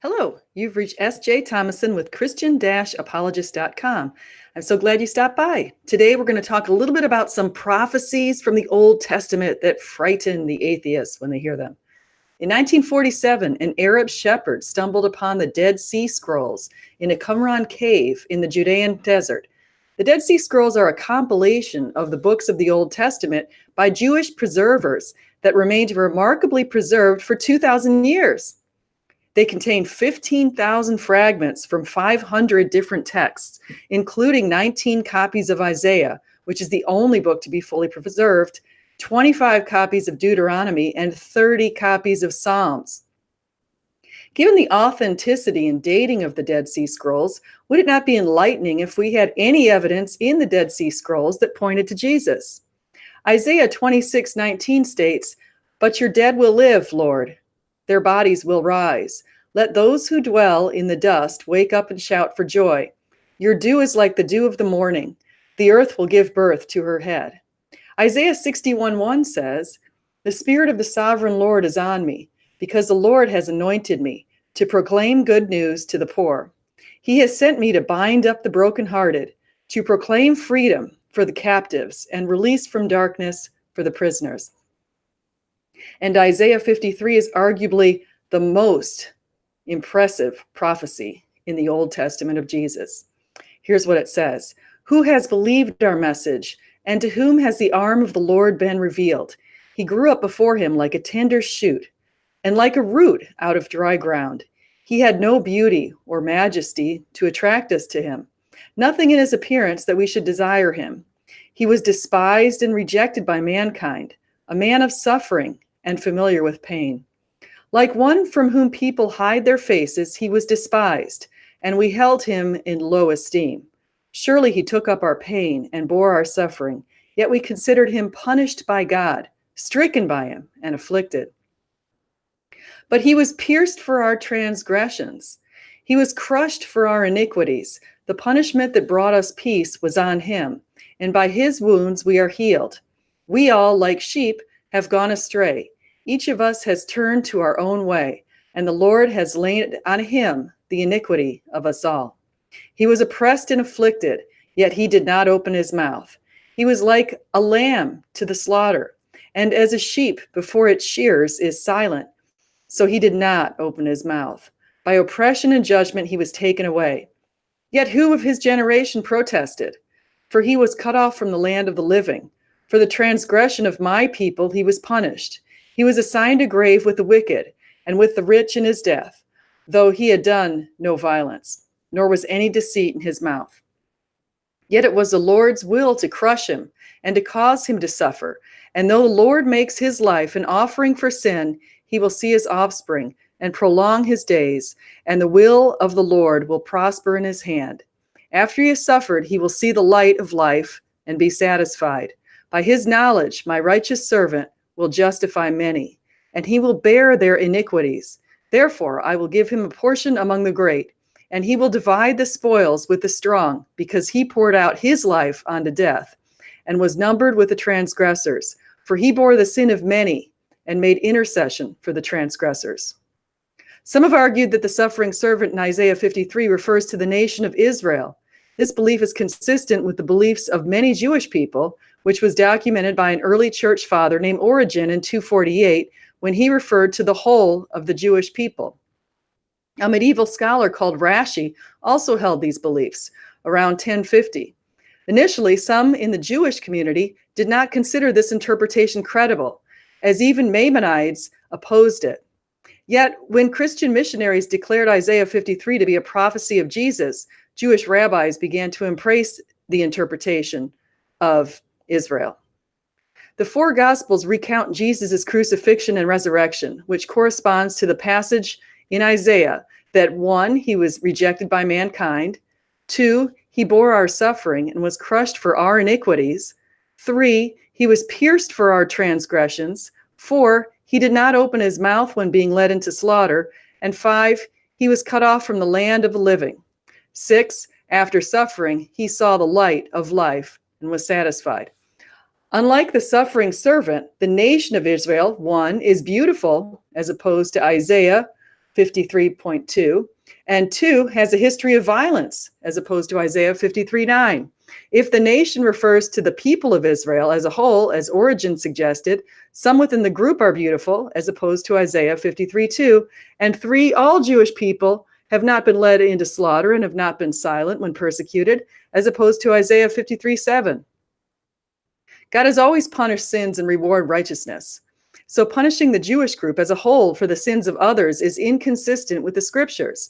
Hello, you've reached S.J. Thomason with Christian-Apologist.com. I'm so glad you stopped by. Today we're going to talk a little bit about some prophecies from the Old Testament that frighten the atheists when they hear them. In 1947, an Arab shepherd stumbled upon the Dead Sea Scrolls in a Qumran cave in the Judean desert. The Dead Sea Scrolls are a compilation of the books of the Old Testament by Jewish preservers that remained remarkably preserved for 2,000 years. They contain 15,000 fragments from 500 different texts, including 19 copies of Isaiah, which is the only book to be fully preserved, 25 copies of Deuteronomy, and 30 copies of Psalms. Given the authenticity and dating of the Dead Sea Scrolls, would it not be enlightening if we had any evidence in the Dead Sea Scrolls that pointed to Jesus? Isaiah 26:19 states, "But your dead will live, Lord. Their bodies will rise. Let those who dwell in the dust wake up and shout for joy. Your dew is like the dew of the morning. The earth will give birth to her head." Isaiah 61:1 says, "The Spirit of the Sovereign Lord is on me, because the Lord has anointed me to proclaim good news to the poor. He has sent me to bind up the brokenhearted, to proclaim freedom for the captives and release from darkness for the prisoners." And Isaiah 53 is arguably the most impressive prophecy in the Old Testament of Jesus. Here's what it says: "Who has believed our message, and to whom has the arm of the Lord been revealed? He grew up before him like a tender shoot, and like a root out of dry ground. He had no beauty or majesty to attract us to him, nothing in his appearance that we should desire him. He was despised and rejected by mankind, a man of suffering and familiar with pain. Like one from whom people hide their faces, he was despised, and we held him in low esteem. Surely he took up our pain and bore our suffering, yet we considered him punished by God, stricken by him, and afflicted. But he was pierced for our transgressions. He was crushed for our iniquities. The punishment that brought us peace was on him, and by his wounds we are healed. We all, like sheep, have gone astray. Each of us has turned to our own way, and the Lord has laid on him the iniquity of us all. He was oppressed and afflicted, yet he did not open his mouth. He was like a lamb to the slaughter, and as a sheep before its shears is silent, so he did not open his mouth. By oppression and judgment he was taken away. Yet who of his generation protested? For he was cut off from the land of the living. For the transgression of my people he was punished. He was assigned a grave with the wicked, and with the rich in his death, though he had done no violence, nor was any deceit in his mouth. Yet it was the Lord's will to crush him and to cause him to suffer. And though the Lord makes his life an offering for sin, he will see his offspring and prolong his days, and the will of the Lord will prosper in his hand. After he has suffered, he will see the light of life and be satisfied. By his knowledge, my righteous servant will justify many, and he will bear their iniquities. Therefore, I will give him a portion among the great, and he will divide the spoils with the strong, because he poured out his life unto death, and was numbered with the transgressors. For he bore the sin of many, and made intercession for the transgressors." Some have argued that the suffering servant in Isaiah 53 refers to the nation of Israel. This belief is consistent with the beliefs of many Jewish people, which was documented by an early church father named Origen in 248, when he referred to the whole of the Jewish people. A medieval scholar called Rashi also held these beliefs around 1050. Initially, some in the Jewish community did not consider this interpretation credible, as even Maimonides opposed it. Yet, when Christian missionaries declared Isaiah 53 to be a prophecy of Jesus, Jewish rabbis began to embrace the interpretation of Israel. The four Gospels recount Jesus' crucifixion and resurrection, which corresponds to the passage in Isaiah that 1, he was rejected by mankind, 2, he bore our suffering and was crushed for our iniquities, 3, he was pierced for our transgressions, 4, he did not open his mouth when being led into slaughter, and 5, he was cut off from the land of the living. 6, after suffering, he saw the light of life and was satisfied. Unlike the suffering servant, the nation of Israel, 1, is beautiful, as opposed to Isaiah, 53.2, and 2 has a history of violence, as opposed to Isaiah 53:9. If the nation refers to the people of Israel as a whole, as Origen suggested, some within the group are beautiful, as opposed to Isaiah 53:2, and 3, all Jewish people have not been led into slaughter and have not been silent when persecuted, as opposed to Isaiah 53:7. God has always punished sins and reward righteousness. So punishing the Jewish group as a whole for the sins of others is inconsistent with the scriptures.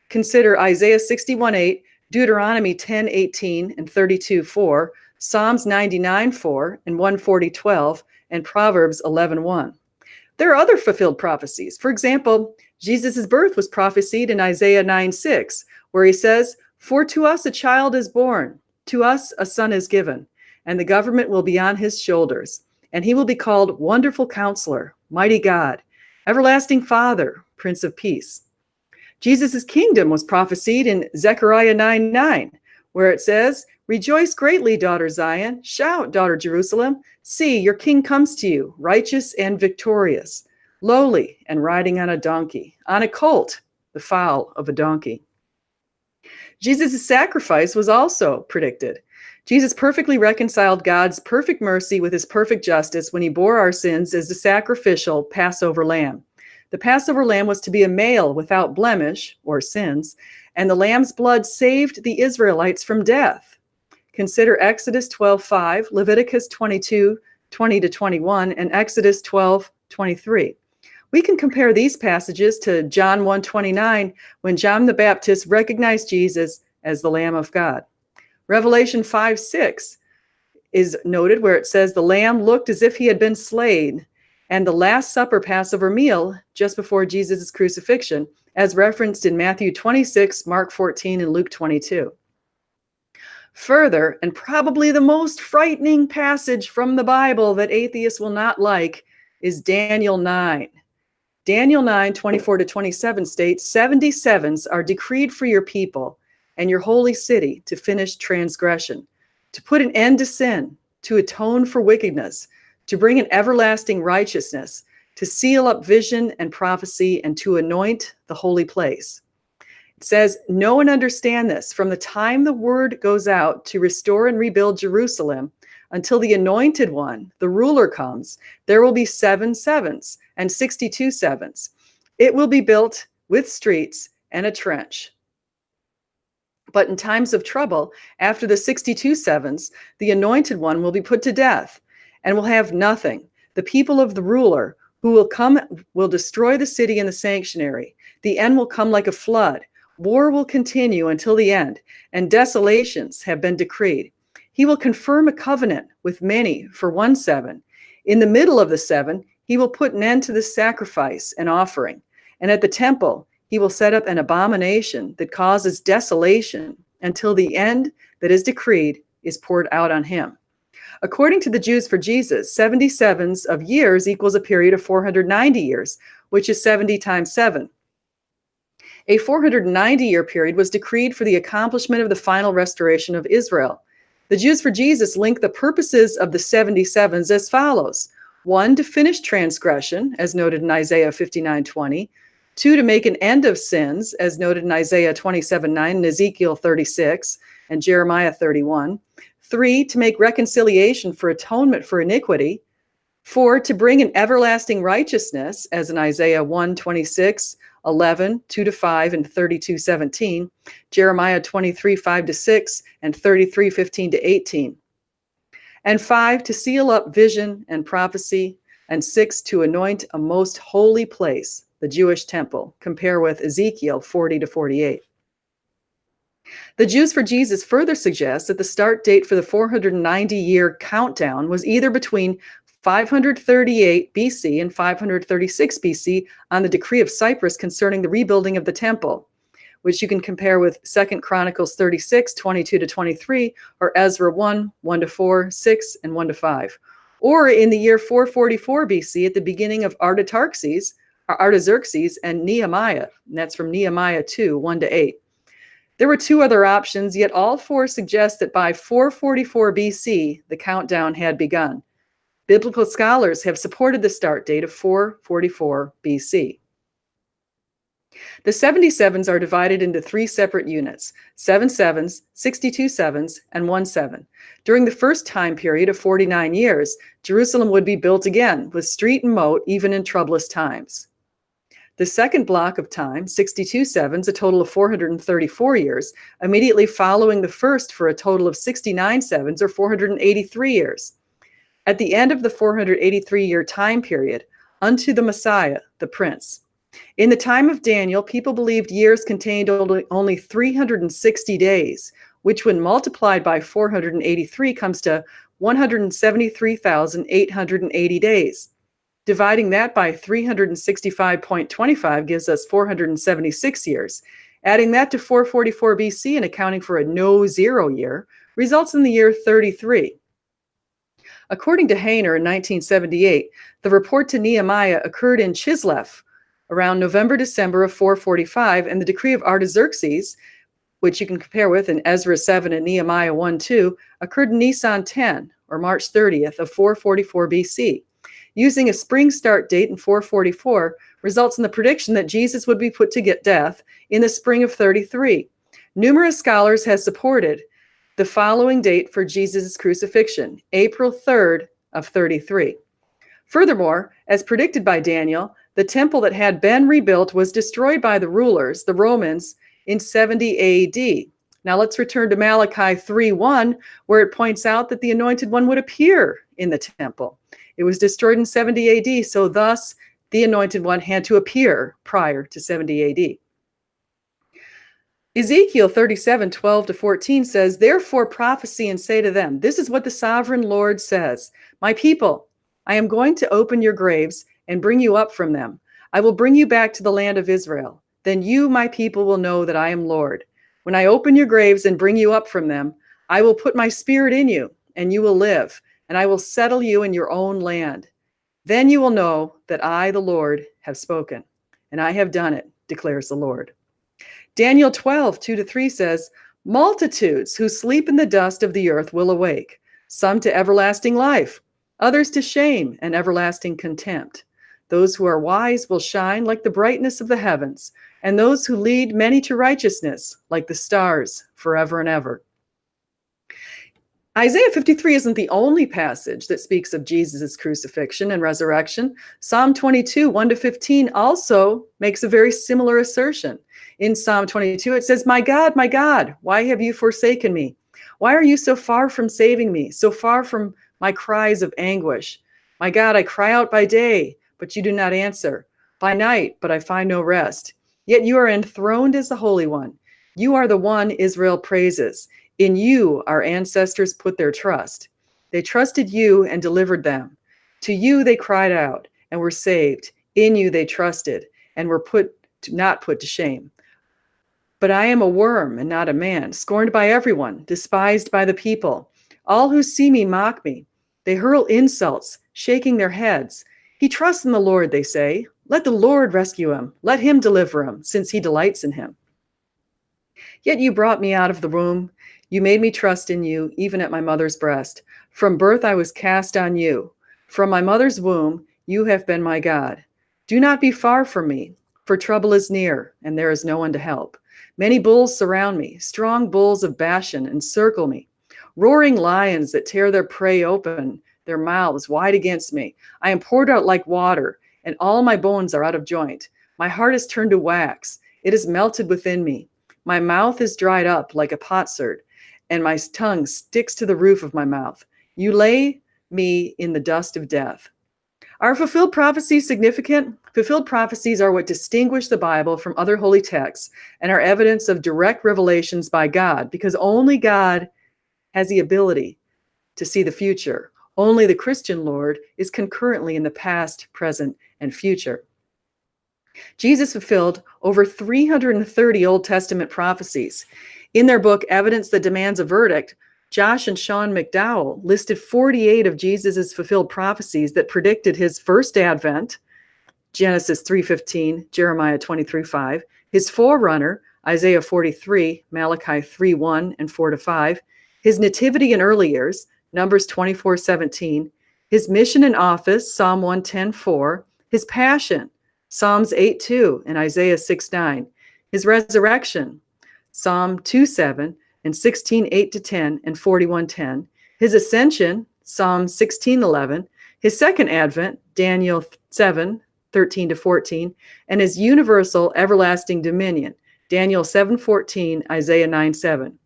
Consider Isaiah 61:8, Deuteronomy 10:18 and 32:4, Psalms 99:4 and 140:12, and Proverbs 11:1. There are other fulfilled prophecies. For example, Jesus' birth was prophesied in Isaiah 9:6, where he says, "For to us a child is born, to us a son is given, and the government will be on his shoulders, and he will be called Wonderful Counselor, Mighty God, Everlasting Father, Prince of Peace." Jesus' kingdom was prophesied in Zechariah 9:9, where it says, "Rejoice greatly, daughter Zion. Shout, daughter Jerusalem. See, your king comes to you, righteous and victorious, lowly and riding on a donkey, on a colt, the foal of a donkey." Jesus' sacrifice was also predicted. Jesus perfectly reconciled God's perfect mercy with his perfect justice when he bore our sins as the sacrificial Passover lamb. The Passover lamb was to be a male without blemish or sins, and the lamb's blood saved the Israelites from death. Consider Exodus 12:5, Leviticus 22:20-21, and Exodus 12:23. We can compare these passages to John 1:29, when John the Baptist recognized Jesus as the Lamb of God. Revelation 5:6 is noted where it says the lamb looked as if he had been slain, and the Last Supper Passover meal just before Jesus' crucifixion, as referenced in Matthew 26, Mark 14, and Luke 22. Further, and probably the most frightening passage from the Bible that atheists will not like, is Daniel 9. Daniel 9:24-27 states, 77s are decreed for your people and your holy city to finish transgression, to put an end to sin, to atone for wickedness, to bring an everlasting righteousness, to seal up vision and prophecy, and to anoint the holy place. It says, know and understand this, from the time the word goes out to restore and rebuild Jerusalem until the anointed one, the ruler, comes, there will be 7 sevens and 62 sevens. It will be built with streets and a trench. But in times of trouble, after the 62 sevens, the anointed one will be put to death and will have nothing. The people of the ruler who will come will destroy the city and the sanctuary. The end will come like a flood. War will continue until the end, and desolations have been decreed. He will confirm a covenant with many for 1 7. In the middle of the 7, he will put an end to the sacrifice and offering. And at the temple, he will set up an abomination that causes desolation until the end that is decreed is poured out on him. According to the Jews for Jesus, 77s of years equals a period of 490 years, which is 70 times 7. A 490-year period was decreed for the accomplishment of the final restoration of Israel. The Jews for Jesus link the purposes of the 77s as follows. 1, to finish transgression, as noted in Isaiah 59:20. 2, to make an end of sins, as noted in Isaiah 27:9 and Ezekiel 36 and Jeremiah 31. 3, to make reconciliation for atonement for iniquity. 4, to bring an everlasting righteousness, as in Isaiah 1:26, 11, 2-5, and 32:17, Jeremiah 23:5-6, and 33:15-18. And 5, to seal up vision and prophecy. And 6, to anoint a most holy place, the Jewish temple. Compare with Ezekiel 40-48. The Jews for Jesus further suggest that the start date for the 490-year countdown was either between 538 BC and 536 BC on the decree of Cyprus concerning the rebuilding of the temple, which you can compare with 2 Chronicles 36, 22-23, or Ezra 1, 1-4, 6, and 1-5. Or in the year 444 BC at the beginning of Artaxerxes and Nehemiah, and that's from Nehemiah 2, 1-8. There were 2 other options, yet all 4 suggest that by 444 BC, the countdown had begun. Biblical scholars have supported the start date of 444 BC. The 77s are divided into three separate units: 7 sevens, 62 sevens, and 1 7. During the first time period of 49 years, Jerusalem would be built again with street and moat, even in troublous times. The second block of time, 62 sevens, a total of 434 years, immediately following the first for a total of 69 sevens, or 483 years. At the end of the 483-year time period, unto the Messiah, the Prince. In the time of Daniel, people believed years contained only 360 days, which when multiplied by 483 comes to 173,880 days. Dividing that by 365.25 gives us 476 years. Adding that to 444 BC and accounting for a no-zero year results in the year 33. According to Hayner in 1978, the report to Nehemiah occurred in Chislev around November-December of 445, and the decree of Artaxerxes, which you can compare with in Ezra 7 and Nehemiah 1-2, occurred in Nisan 10, or March 30th of 444 BC. Using a spring start date in 444 results in the prediction that Jesus would be put to death in the spring of 33. Numerous scholars have supported the following date for Jesus' crucifixion, April 3rd of 33. Furthermore, as predicted by Daniel, the temple that had been rebuilt was destroyed by the rulers, the Romans, in 70 AD. Now let's return to Malachi 3:1, where it points out that the Anointed One would appear in the temple. It was destroyed in 70 AD, so thus the Anointed One had to appear prior to 70 AD. Ezekiel 37:12-14 says, "Therefore prophesy and say to them, this is what the sovereign Lord says. My people, I am going to open your graves and bring you up from them. I will bring you back to the land of Israel. Then you, my people, will know that I am Lord. When I open your graves and bring you up from them, I will put my spirit in you, and you will live, and I will settle you in your own land. Then you will know that I, the Lord, have spoken, and I have done it, declares the Lord." Daniel 12:2-3 says, "Multitudes who sleep in the dust of the earth will awake, some to everlasting life, others to shame and everlasting contempt. Those who are wise will shine like the brightness of the heavens, and those who lead many to righteousness like the stars forever and ever." Isaiah 53 isn't the only passage that speaks of Jesus' crucifixion and resurrection. Psalm 22, 1-15 also makes a very similar assertion. In Psalm 22, it says, my God, why have you forsaken me? Why are you so far from saving me, so far from my cries of anguish? My God, I cry out by day, but you do not answer. By night, but I find no rest. Yet you are enthroned as the Holy One. You are the one Israel praises. In you, our ancestors put their trust. They trusted you and delivered them. To you they cried out and were saved. In you they trusted and were not put to shame. But I am a worm and not a man, scorned by everyone, despised by the people. All who see me mock me. They hurl insults, shaking their heads. He trusts in the Lord, they say. Let the Lord rescue him. Let him deliver him, since he delights in him. Yet you brought me out of the womb. You made me trust in you, even at my mother's breast. From birth I was cast on you. From my mother's womb, you have been my God. Do not be far from me, for trouble is near, and there is no one to help. Many bulls surround me, strong bulls of Bashan encircle me. Roaring lions that tear their prey open, their mouths wide against me. I am poured out like water, and all my bones are out of joint. My heart is turned to wax. It is melted within me. My mouth is dried up like a potsherd, and my tongue sticks to the roof of my mouth. You lay me in the dust of death. Are fulfilled prophecies significant? Fulfilled prophecies are what distinguish the Bible from other holy texts and are evidence of direct revelations by God, because only God has the ability to see the future. Only the Christian Lord is concurrently in the past, present, and future. Jesus fulfilled over 330 Old Testament prophecies. In their book, Evidence That Demands a Verdict, Josh and Sean McDowell listed 48 of Jesus' fulfilled prophecies that predicted his first advent, Genesis 3:15, Jeremiah 23:5, his forerunner, Isaiah 43, Malachi 3:1 and 4-5, his nativity in early years, Numbers 24:17, his mission and office, Psalm 110:4, his passion, Psalms 8:2 and Isaiah 6:9. His resurrection, Psalm 2:7 and 16:8 to 10 and 41:10. His ascension, Psalm 16:11. His second advent, Daniel 7:13 to 14, and his universal everlasting dominion, Daniel 7:14, Isaiah 9:7.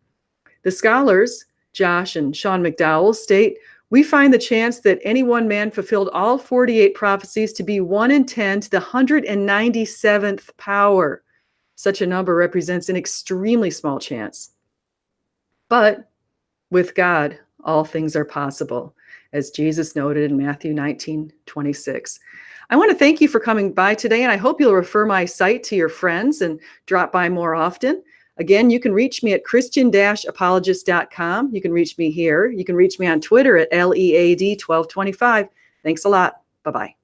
The scholars, Josh and Sean McDowell, state, we find the chance that any one man fulfilled all 48 prophecies to be 1 in 10 to the 197th power. Such a number represents an extremely small chance. But with God, all things are possible, as Jesus noted in Matthew 19:26. I want to thank you for coming by today, and I hope you'll refer my site to your friends and drop by more often. Again, you can reach me at Christian-apologist.com. You can reach me here. You can reach me on Twitter at LEAD1225. Thanks a lot. Bye-bye.